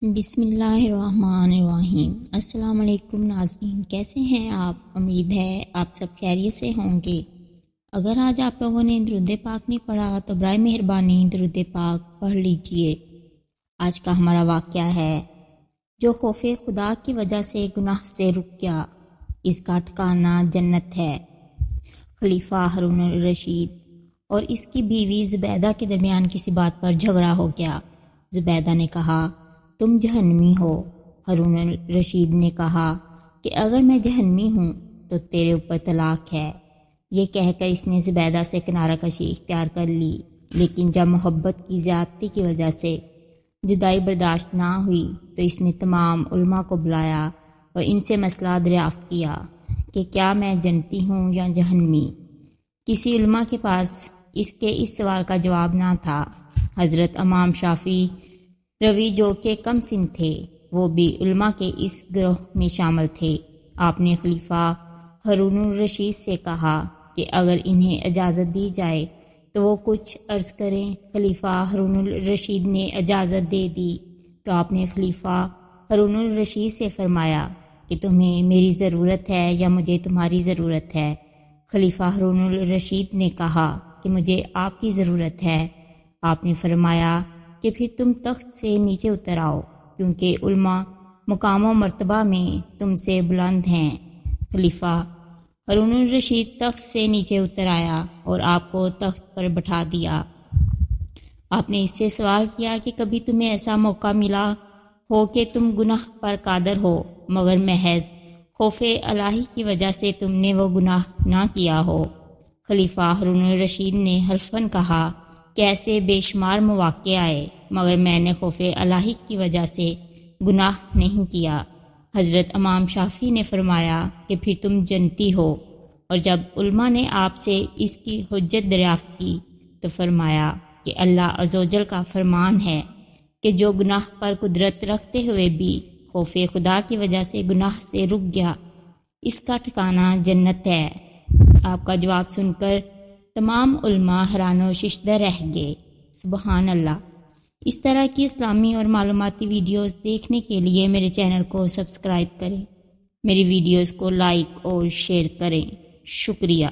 بسم اللہ الرحمن الرحیم۔ السلام علیکم ناظرین، کیسے ہیں آپ؟ امید ہے آپ سب خیریت سے ہوں گے۔ اگر آج آپ لوگوں نے درود پاک نہیں پڑھا تو برائے مہربانی درود پاک پڑھ لیجئے۔ آج کا ہمارا واقعہ ہے جو خوف خدا کی وجہ سے گناہ سے رک گیا، اس کا ٹھکانہ جنت ہے۔ خلیفہ ہارون الرشید اور اس کی بیوی زبیدہ کے درمیان کسی بات پر جھگڑا ہو گیا۔ زبیدہ نے کہا تم جہنمی ہو۔ ہارون الرشید نے کہا کہ اگر میں جہنمی ہوں تو تیرے اوپر طلاق ہے۔ یہ کہہ کر اس نے زبیدہ سے کنارہ کشی اختیار کر لی، لیکن جب محبت کی زیادتی کی وجہ سے جدائی برداشت نہ ہوئی تو اس نے تمام علماء کو بلایا اور ان سے مسئلہ دریافت کیا کہ کیا میں جنتی ہوں یا جہنمی۔ کسی علماء کے پاس اس سوال کا جواب نہ تھا۔ حضرت امام شافعی روی جو کہ کم سن تھے، وہ بھی علماء کے اس گروہ میں شامل تھے۔ آپ نے خلیفہ ہارون الرشید سے کہا کہ اگر انہیں اجازت دی جائے تو وہ کچھ عرض کریں۔ خلیفہ ہارون الرشید نے اجازت دے دی تو آپ نے خلیفہ ہارون الرشید سے فرمایا کہ تمہیں میری ضرورت ہے یا مجھے تمہاری ضرورت ہے؟ خلیفہ ہارون الرشید نے کہا کہ مجھے آپ کی ضرورت ہے۔ آپ نے فرمایا کہ پھر تم تخت سے نیچے اتر آؤ، کیونکہ علماء مقام و مرتبہ میں تم سے بلند ہیں۔ خلیفہ ہارون الرشید تخت سے نیچے اتر آیا اور آپ کو تخت پر بٹھا دیا۔ آپ نے اس سے سوال کیا کہ کبھی تمہیں ایسا موقع ملا ہو کہ تم گناہ پر قادر ہو مگر محض خوف الہی کی وجہ سے تم نے وہ گناہ نہ کیا ہو؟ خلیفہ ہارون الرشید نے حلفاً کہا کہ ایسے بے شمار مواقع آئے مگر میں نے خوف الہی کی وجہ سے گناہ نہیں کیا۔ حضرت امام شافعی نے فرمایا کہ پھر تم جنتی ہو، اور جب علماء نے آپ سے اس کی حجت دریافت کی تو فرمایا کہ اللہ عز و جل کا فرمان ہے کہ جو گناہ پر قدرت رکھتے ہوئے بھی خوف خدا کی وجہ سے گناہ سے رک گیا، اس کا ٹھکانہ جنت ہے۔ آپ کا جواب سن کر تمام علماء حیران و ششدر رہ گئے۔ سبحان اللہ۔ اس طرح کی اسلامی اور معلوماتی ویڈیوز دیکھنے کے لیے میرے چینل کو سبسکرائب کریں، میری ویڈیوز کو لائک اور شیئر کریں۔ شکریہ۔